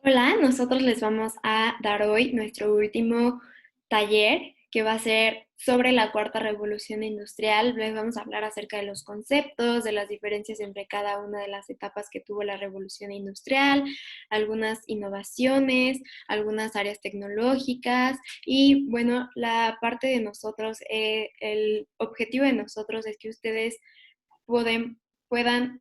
Hola, nosotros les vamos a dar hoy nuestro último taller que va a ser sobre la cuarta revolución industrial. Les vamos a hablar acerca de los conceptos, de las diferencias entre cada una de las etapas que tuvo la revolución industrial, algunas innovaciones, algunas áreas tecnológicas y bueno, la parte de nosotros, el objetivo de nosotros es que ustedes puedan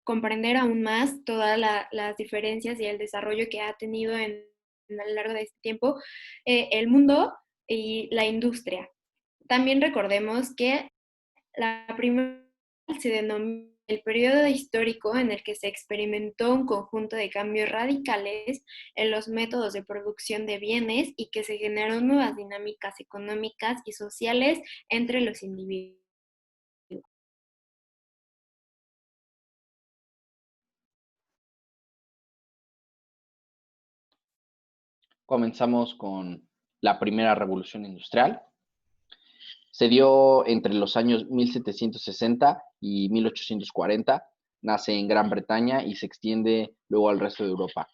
comprender aún más todas las diferencias y el desarrollo que ha tenido a lo largo de este tiempo el mundo y la industria. También recordemos que la primera se denomina el periodo histórico en el que se experimentó un conjunto de cambios radicales en los métodos de producción de bienes y que se generó nuevas dinámicas económicas y sociales entre los individuos. Comenzamos con la primera revolución industrial. Se dio entre los años 1760 y 1840, nace en Gran Bretaña y se extiende luego al resto de Europa.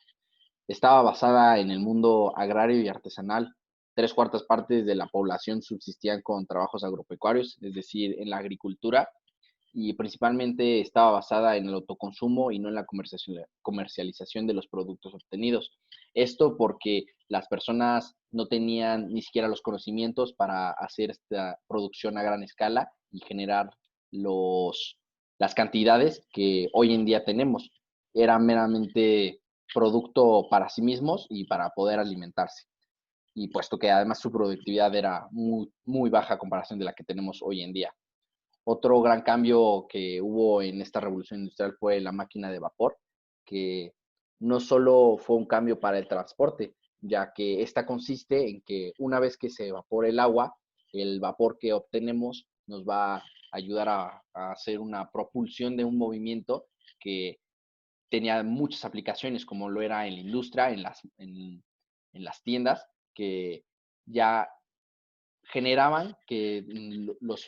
Estaba basada en el mundo agrario y artesanal. 3/4 partes de la población subsistían con trabajos agropecuarios, es decir, en la agricultura, y principalmente estaba basada en el autoconsumo y no en la comercialización de los productos obtenidos. Esto porque las personas no tenían ni siquiera los conocimientos para hacer esta producción a gran escala y generar las cantidades que hoy en día tenemos. Era meramente producto para sí mismos y para poder alimentarse. Y puesto que además su productividad era muy, muy baja a comparación de la que tenemos hoy en día. Otro gran cambio que hubo en esta revolución industrial fue la máquina de vapor, que no solo fue un cambio para el transporte, ya que esta consiste en que una vez que se evapore el agua, el vapor que obtenemos nos va a ayudar a hacer una propulsión de un movimiento que tenía muchas aplicaciones, como lo era en la industria, en las tiendas, que ya generaban que los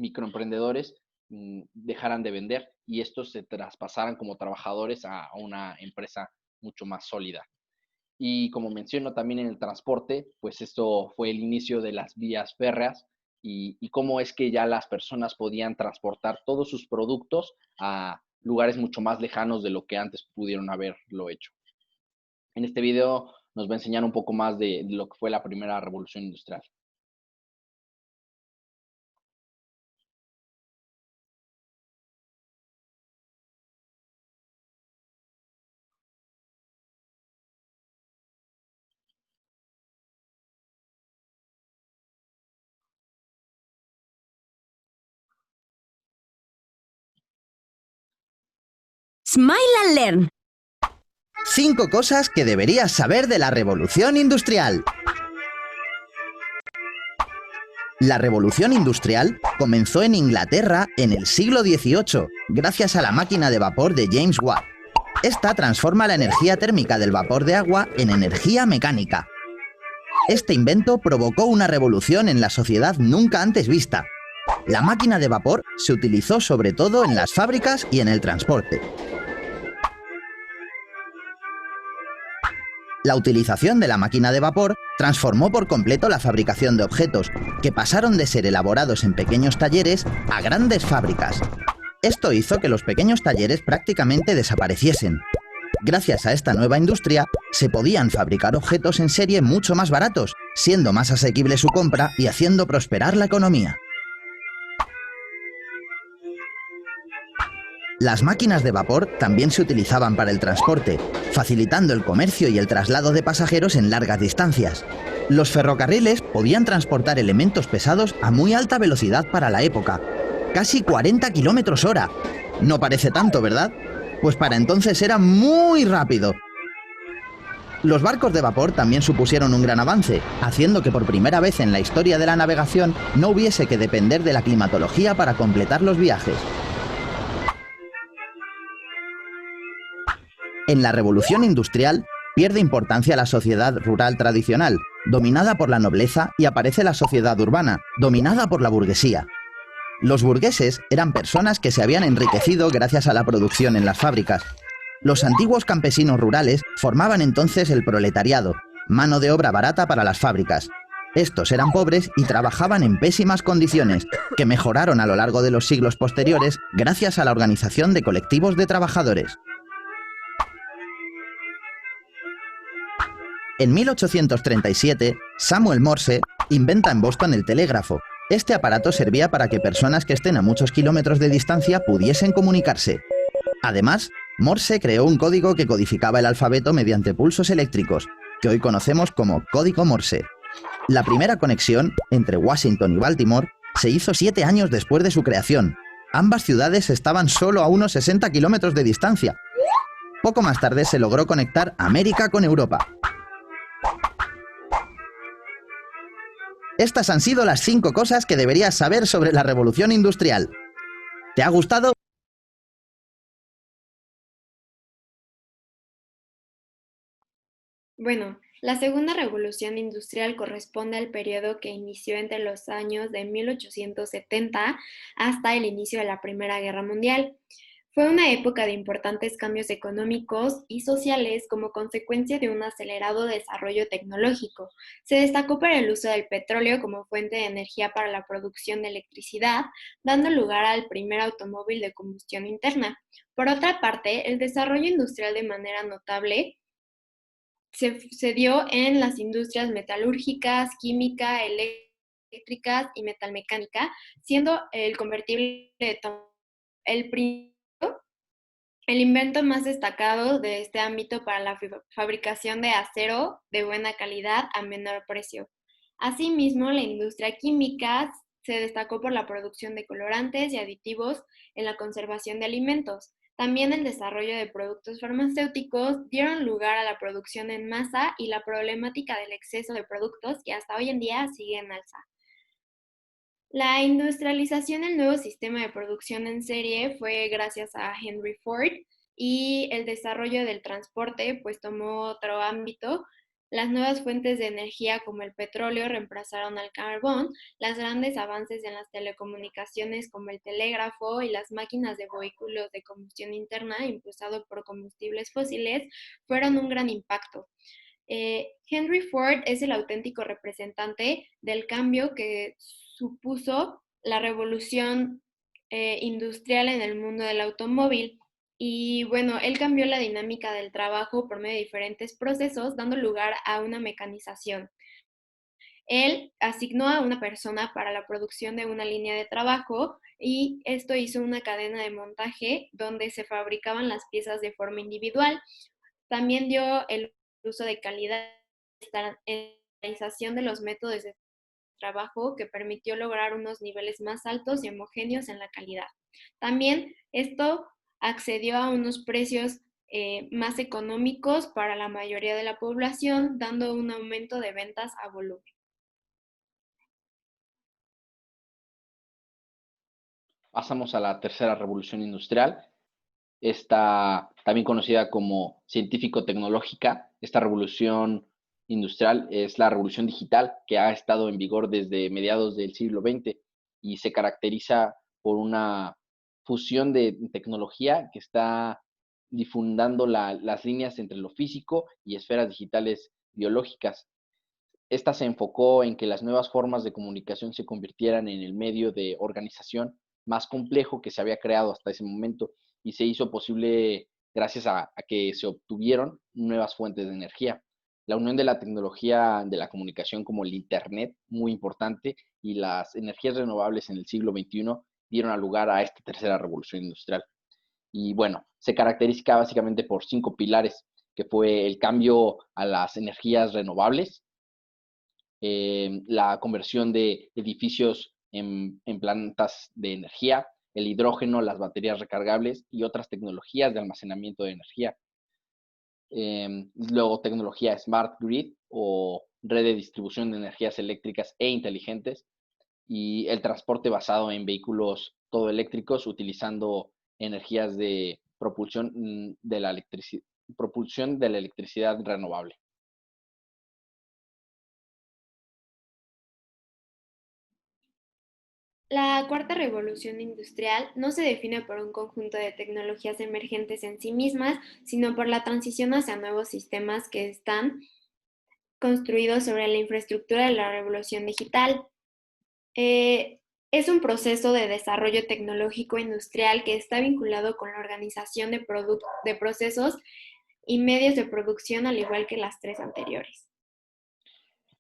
microemprendedores dejaran de vender y estos se traspasaran como trabajadores a una empresa mucho más sólida. Y como menciono también en el transporte, pues esto fue el inicio de las vías férreas y cómo es que ya las personas podían transportar todos sus productos a lugares mucho más lejanos de lo que antes pudieron haberlo hecho. En este video nos va a enseñar un poco más de lo que fue la primera revolución industrial. Smile and Learn. 5 cosas que deberías saber de la revolución industrial. La revolución industrial comenzó en Inglaterra en el siglo XVIII, gracias a la máquina de vapor de James Watt. Esta transforma la energía térmica del vapor de agua en energía mecánica. Este invento provocó una revolución en la sociedad nunca antes vista. La máquina de vapor se utilizó sobre todo en las fábricas y en el transporte. La utilización de la máquina de vapor transformó por completo la fabricación de objetos, que pasaron de ser elaborados en pequeños talleres a grandes fábricas. Esto hizo que los pequeños talleres prácticamente desapareciesen. Gracias a esta nueva industria, se podían fabricar objetos en serie mucho más baratos, siendo más asequible su compra y haciendo prosperar la economía. Las máquinas de vapor también se utilizaban para el transporte, facilitando el comercio y el traslado de pasajeros en largas distancias. Los ferrocarriles podían transportar elementos pesados a muy alta velocidad para la época, casi 40 km/h. No parece tanto, ¿verdad? Pues para entonces era muy rápido. Los barcos de vapor también supusieron un gran avance, haciendo que por primera vez en la historia de la navegación no hubiese que depender de la climatología para completar los viajes. En la revolución industrial pierde importancia la sociedad rural tradicional, dominada por la nobleza, y aparece la sociedad urbana, dominada por la burguesía. Los burgueses eran personas que se habían enriquecido gracias a la producción en las fábricas. Los antiguos campesinos rurales formaban entonces el proletariado, mano de obra barata para las fábricas. Estos eran pobres y trabajaban en pésimas condiciones, que mejoraron a lo largo de los siglos posteriores gracias a la organización de colectivos de trabajadores. En 1837, Samuel Morse inventa en Boston el telégrafo. Este aparato servía para que personas que estén a muchos kilómetros de distancia pudiesen comunicarse. Además, Morse creó un código que codificaba el alfabeto mediante pulsos eléctricos, que hoy conocemos como código Morse. La primera conexión entre Washington y Baltimore se hizo 7 años después de su creación. Ambas ciudades estaban solo a unos 60 kilómetros de distancia. Poco más tarde se logró conectar América con Europa. Estas han sido las 5 cosas que deberías saber sobre la revolución industrial. ¿Te ha gustado? Bueno, la segunda revolución industrial corresponde al periodo que inició entre los años de 1870 hasta el inicio de la Primera Guerra Mundial. Fue una época de importantes cambios económicos y sociales como consecuencia de un acelerado desarrollo tecnológico. Se destacó por el uso del petróleo como fuente de energía para la producción de electricidad, dando lugar al primer automóvil de combustión interna. Por otra parte, el desarrollo industrial de manera notable se dio en las industrias metalúrgicas, química, eléctricas y metalmecánica, siendo el convertible de el primero, el invento más destacado de este ámbito para la fabricación de acero de buena calidad a menor precio. Asimismo, la industria química se destacó por la producción de colorantes y aditivos en la conservación de alimentos. También el desarrollo de productos farmacéuticos dieron lugar a la producción en masa y la problemática del exceso de productos que hasta hoy en día sigue en alza. La industrialización del nuevo sistema de producción en serie fue gracias a Henry Ford y el desarrollo del transporte pues tomó otro ámbito. Las nuevas fuentes de energía como el petróleo reemplazaron al carbón, los grandes avances en las telecomunicaciones como el telégrafo y las máquinas de vehículos de combustión interna impulsados por combustibles fósiles fueron un gran impacto. Henry Ford es el auténtico representante del cambio que supuso la revolución industrial en el mundo del automóvil. Y bueno, él cambió la dinámica del trabajo por medio de diferentes procesos, dando lugar a una mecanización. Él asignó a una persona para la producción de una línea de trabajo y esto hizo una cadena de montaje donde se fabricaban las piezas de forma individual. También dio el uso de calidad y estandarización de los métodos de trabajo que permitió lograr unos niveles más altos y homogéneos en la calidad. También esto accedió a unos precios más económicos para la mayoría de la población, dando un aumento de ventas a volumen. Pasamos a la tercera revolución industrial. Esta, también conocida como científico-tecnológica, esta revolución industrial es la revolución digital que ha estado en vigor desde mediados del siglo XX y se caracteriza por una fusión de tecnología que está difundando las líneas entre lo físico y esferas digitales biológicas. Esta se enfocó en que las nuevas formas de comunicación se convirtieran en el medio de organización más complejo que se había creado hasta ese momento y se hizo posible gracias a que se obtuvieron nuevas fuentes de energía. La unión de la tecnología de la comunicación como el Internet, muy importante, y las energías renovables en el siglo XXI dieron lugar a esta tercera revolución industrial. Y bueno, se caracteriza básicamente por 5 pilares, que fue el cambio a las energías renovables, la conversión de edificios en plantas de energía, el hidrógeno, las baterías recargables y otras tecnologías de almacenamiento de energía. Luego tecnología Smart Grid o red de distribución de energías eléctricas e inteligentes y el transporte basado en vehículos todo eléctricos utilizando energías de propulsión propulsión de la electricidad renovable. La cuarta revolución industrial no se define por un conjunto de tecnologías emergentes en sí mismas, sino por la transición hacia nuevos sistemas que están construidos sobre la infraestructura de la revolución digital. Eh, es un proceso de desarrollo tecnológico industrial que está vinculado con la organización de procesos y medios de producción, al igual que las tres anteriores.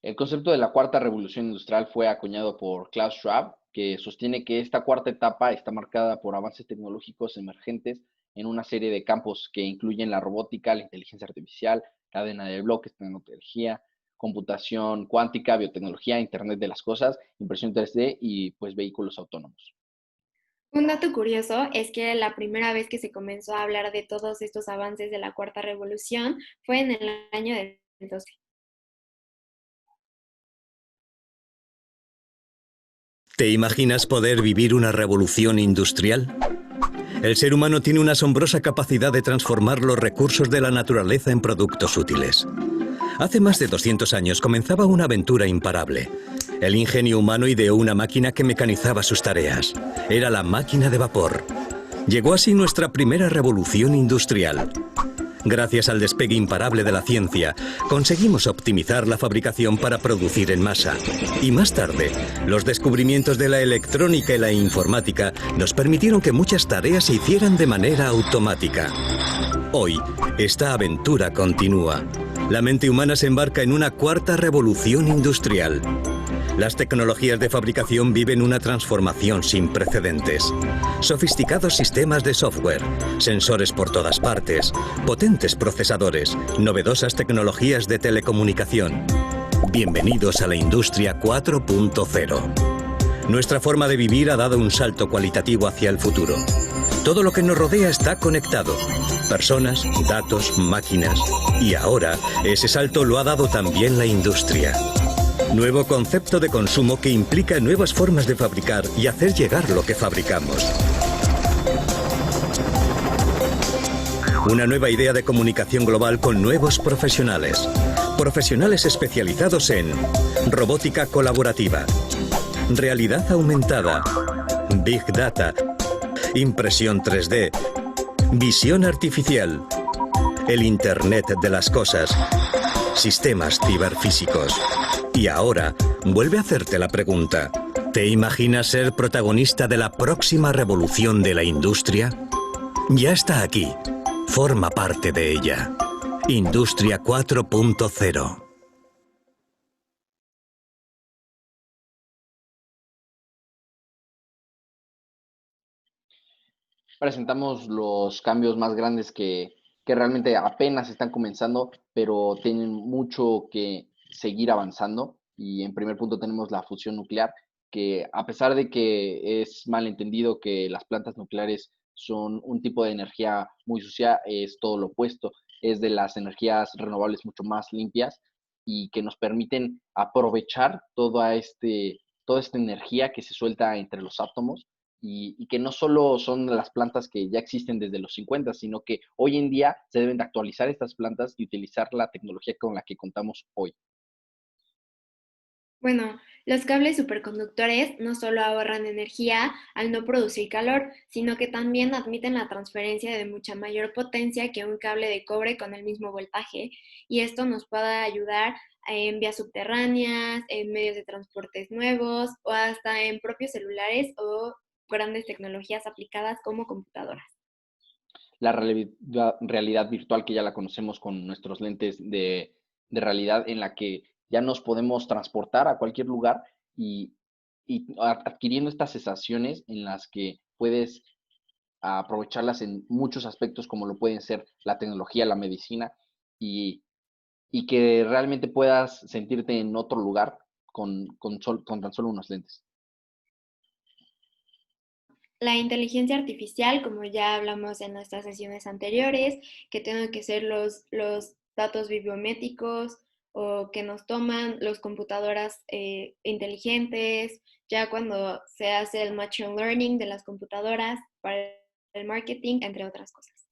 El concepto de la cuarta revolución industrial fue acuñado por Klaus Schwab, que sostiene que esta cuarta etapa está marcada por avances tecnológicos emergentes en una serie de campos que incluyen la robótica, la inteligencia artificial, cadena de bloques, tecnología, computación cuántica, biotecnología, Internet de las cosas, impresión 3D y pues vehículos autónomos. Un dato curioso es que la primera vez que se comenzó a hablar de todos estos avances de la cuarta revolución fue en el año del 12. ¿Te imaginas poder vivir una revolución industrial? El ser humano tiene una asombrosa capacidad de transformar los recursos de la naturaleza en productos útiles. Hace más de 200 años comenzaba una aventura imparable. El ingenio humano ideó una máquina que mecanizaba sus tareas. Era la máquina de vapor. Llegó así nuestra primera revolución industrial. Gracias al despegue imparable de la ciencia, conseguimos optimizar la fabricación para producir en masa. Y más tarde, los descubrimientos de la electrónica y la informática nos permitieron que muchas tareas se hicieran de manera automática. Hoy, esta aventura continúa. La mente humana se embarca en una cuarta revolución industrial. Las tecnologías de fabricación viven una transformación sin precedentes. Sofisticados sistemas de software, sensores por todas partes, potentes procesadores, novedosas tecnologías de telecomunicación. Bienvenidos a la industria 4.0. Nuestra forma de vivir ha dado un salto cualitativo hacia el futuro. Todo lo que nos rodea está conectado. Personas, datos, máquinas. Y ahora, ese salto lo ha dado también la industria. Nuevo concepto de consumo que implica nuevas formas de fabricar y hacer llegar lo que fabricamos. Una nueva idea de comunicación global con nuevos profesionales. Profesionales especializados en robótica colaborativa, realidad aumentada, Big Data, impresión 3D, visión artificial, el Internet de las cosas, sistemas ciberfísicos. Y ahora, vuelve a hacerte la pregunta. ¿Te imaginas ser protagonista de la próxima revolución de la industria? Ya está aquí. Forma parte de ella. Industria 4.0. Presentamos los cambios más grandes que realmente apenas están comenzando, pero tienen mucho que seguir avanzando. Y en primer punto tenemos la fusión nuclear, que a pesar de que es malentendido que las plantas nucleares son un tipo de energía muy sucia, es todo lo opuesto. Es de las energías renovables mucho más limpias y que nos permiten aprovechar toda esta energía que se suelta entre los átomos y que no solo son las plantas que ya existen desde los 50, sino que hoy en día se deben de actualizar estas plantas y utilizar la tecnología con la que contamos hoy. Bueno, los cables superconductores no solo ahorran energía al no producir calor, sino que también admiten la transferencia de mucha mayor potencia que un cable de cobre con el mismo voltaje, y esto nos puede ayudar en vías subterráneas, en medios de transportes nuevos o hasta en propios celulares o grandes tecnologías aplicadas como computadoras. La realidad virtual que ya la conocemos con nuestros lentes de realidad en la que ya nos podemos transportar a cualquier lugar y, y adquiriendo estas sensaciones en las que puedes aprovecharlas en muchos aspectos como lo pueden ser la tecnología, la medicina y, y que realmente puedas sentirte en otro lugar con tan solo unos lentes. La inteligencia artificial, como ya hablamos en nuestras sesiones anteriores, que tienen que ser los datos bibliométricos o que nos toman las computadoras inteligentes, ya cuando se hace el machine learning de las computadoras para el marketing, entre otras cosas.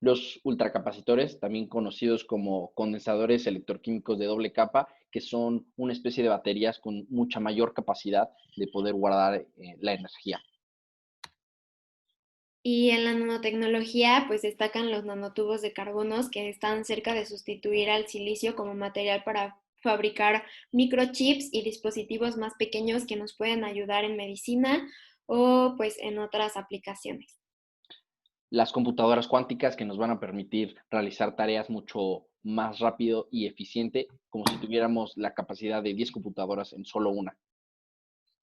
Los ultracapacitores, también conocidos como condensadores electroquímicos de doble capa, que son una especie de baterías con mucha mayor capacidad de poder guardar la energía. Y en la nanotecnología, pues destacan los nanotubos de carbonos que están cerca de sustituir al silicio como material para fabricar microchips y dispositivos más pequeños que nos pueden ayudar en medicina o pues en otras aplicaciones. Las computadoras cuánticas que nos van a permitir realizar tareas mucho más rápido y eficiente, como si tuviéramos la capacidad de 10 computadoras en solo una.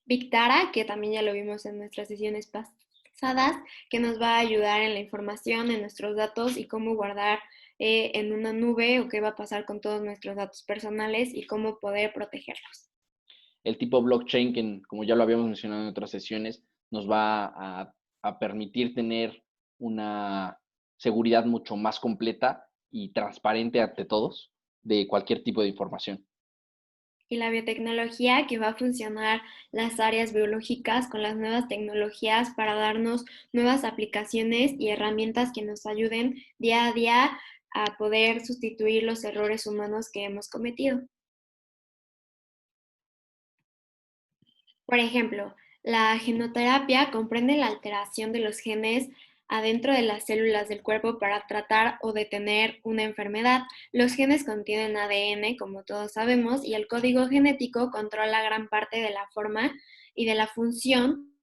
Big Data, que también ya lo vimos en nuestras sesiones pasadas, que nos va a ayudar en la información, en nuestros datos y cómo guardar en una nube o qué va a pasar con todos nuestros datos personales y cómo poder protegerlos. El tipo blockchain, que como ya lo habíamos mencionado en otras sesiones, nos va a permitir tener una seguridad mucho más completa y transparente ante todos de cualquier tipo de información. Y la biotecnología, que va a funcionar las áreas biológicas con las nuevas tecnologías para darnos nuevas aplicaciones y herramientas que nos ayuden día a día a poder sustituir los errores humanos que hemos cometido. Por ejemplo, la genoterapia comprende la alteración de los genes adentro de las células del cuerpo para tratar o detener una enfermedad. Los genes contienen ADN, como todos sabemos, y el código genético controla gran parte de la forma y de la función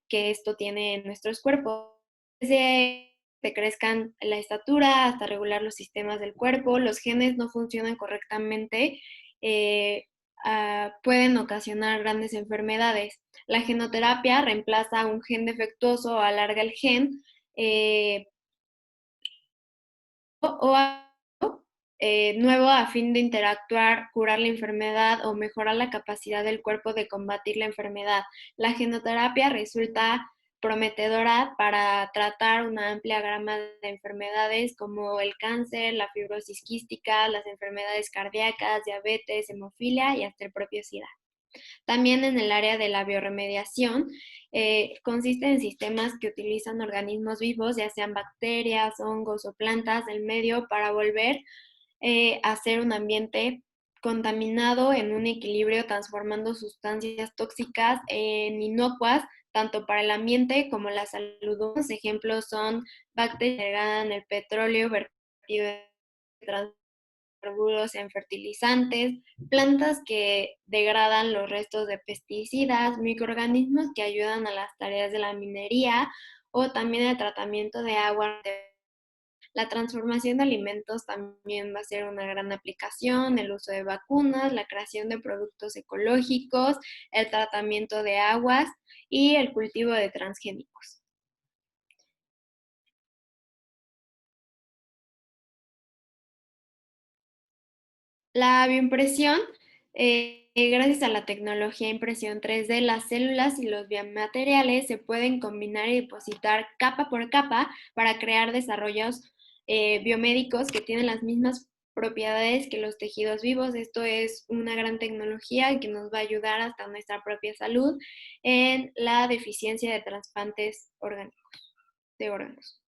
que esto tiene en nuestros cuerpos. Desde que crezcan la estatura hasta regular los sistemas del cuerpo, los genes no funcionan correctamente, eh, pueden ocasionar grandes enfermedades. La genoterapia reemplaza un gen defectuoso o alarga el gen eh, o nuevo a fin de interactuar, curar la enfermedad o mejorar la capacidad del cuerpo de combatir la enfermedad. La genoterapia resulta prometedora para tratar una amplia gama de enfermedades como el cáncer, la fibrosis quística, las enfermedades cardíacas, diabetes, hemofilia y hasta el propio SIDA. También en el área de la bioremediación, consiste en sistemas que utilizan organismos vivos, ya sean bacterias, hongos o plantas del medio, para volver a ser un ambiente contaminado en un equilibrio, transformando sustancias tóxicas en inocuas, tanto para el ambiente como la salud. Unos ejemplos son bacterias que degradan el petróleo vertido en hidrocarburos en fertilizantes, plantas que degradan los restos de pesticidas, microorganismos que ayudan a las tareas de la minería o también el tratamiento de agua. La transformación de alimentos también va a ser una gran aplicación, el uso de vacunas, la creación de productos ecológicos, el tratamiento de aguas y el cultivo de transgénicos. La bioimpresión, gracias a la tecnología de impresión 3D, las células y los biomateriales se pueden combinar y depositar capa por capa para crear desarrollos biomédicos que tienen las mismas propiedades que los tejidos vivos. Esto es una gran tecnología que nos va a ayudar hasta nuestra propia salud en la deficiencia de trasplantes orgánicos, de órganos.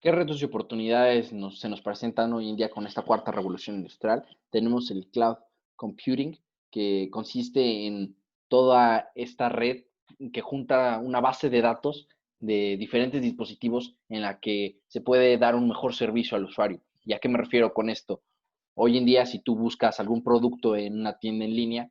¿Qué retos y oportunidades se nos presentan hoy en día con esta cuarta revolución industrial? Tenemos el cloud computing, que consiste en toda esta red que junta una base de datos de diferentes dispositivos en la que se puede dar un mejor servicio al usuario. ¿Y a qué me refiero con esto? Hoy en día, si tú buscas algún producto en una tienda en línea,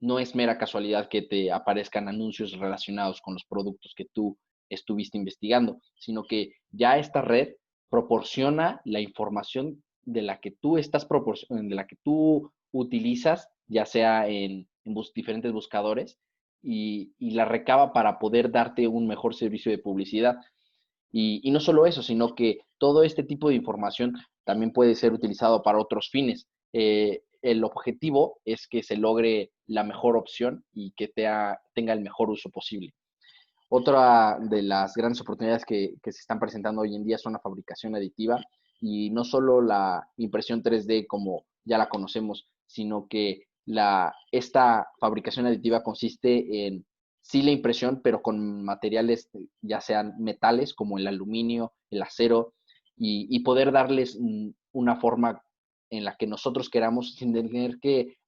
no es mera casualidad que te aparezcan anuncios relacionados con los productos que tú estuviste investigando, sino que ya esta red proporciona la información de la que tú de la que tú utilizas, ya sea en diferentes buscadores, y la recaba para poder darte un mejor servicio de publicidad. Y no solo eso, sino que todo este tipo de información también puede ser utilizado para otros fines. El objetivo es que se logre la mejor opción y que tenga el mejor uso posible. Otra de las grandes oportunidades que se están presentando hoy en día son la fabricación aditiva, y no solo la impresión 3D como ya la conocemos, sino que esta fabricación aditiva consiste en sí la impresión, pero con materiales ya sean metales como el aluminio, el acero, y poder darles una forma en la que nosotros queramos sin tener que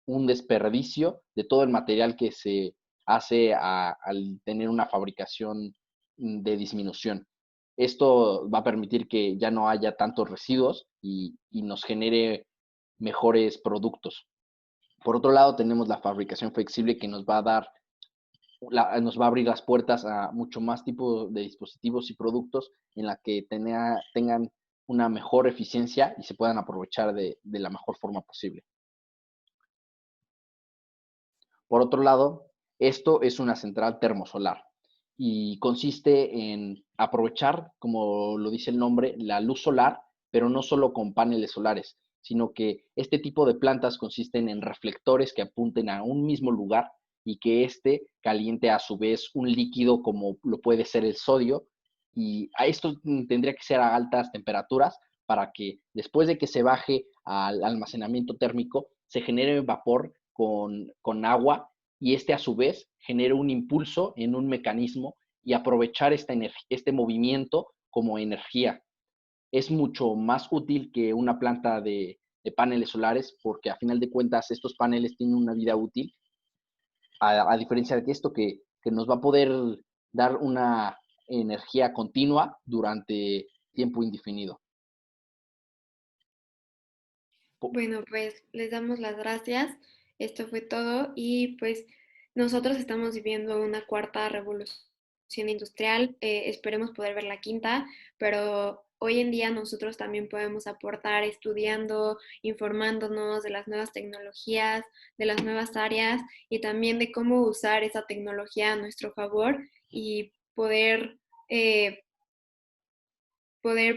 un desperdicio de todo el material que se hace al tener una fabricación de disminución. Esto va a permitir que ya no haya tantos residuos y nos genere mejores productos. Por otro lado, tenemos la fabricación flexible que nos va a dar, nos va a abrir las puertas a mucho más tipo de dispositivos y productos en la que tengan una mejor eficiencia y se puedan aprovechar de la mejor forma posible. Por otro lado, esto es una central termosolar y consiste en aprovechar, como lo dice el nombre, la luz solar, pero no solo con paneles solares, sino que este tipo de plantas consisten en reflectores que apunten a un mismo lugar y que éste caliente a su vez un líquido como lo puede ser el sodio, y a esto tendría que ser a altas temperaturas para que después de que se baje al almacenamiento térmico se genere vapor con agua y este a su vez genere un impulso en un mecanismo y aprovechar este movimiento como energía. Es mucho más útil que una planta de paneles solares porque a final de cuentas estos paneles tienen una vida útil, a diferencia de esto que nos va a poder dar una energía continua durante tiempo indefinido. Bueno, pues les damos las gracias. Esto fue todo y pues nosotros estamos viviendo una cuarta revolución industrial. Esperemos poder ver la quinta, pero hoy en día nosotros también podemos aportar estudiando, informándonos de las nuevas tecnologías, de las nuevas áreas y también de cómo usar esa tecnología a nuestro favor y poder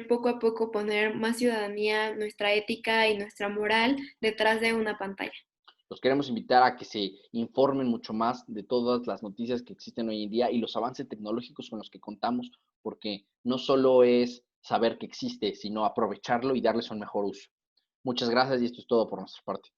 poco a poco poner más ciudadanía, nuestra ética y nuestra moral detrás de una pantalla. Los queremos invitar a que se informen mucho más de todas las noticias que existen hoy en día y los avances tecnológicos con los que contamos, porque no solo es saber que existe, sino aprovecharlo y darles un mejor uso. Muchas gracias y esto es todo por nuestra parte.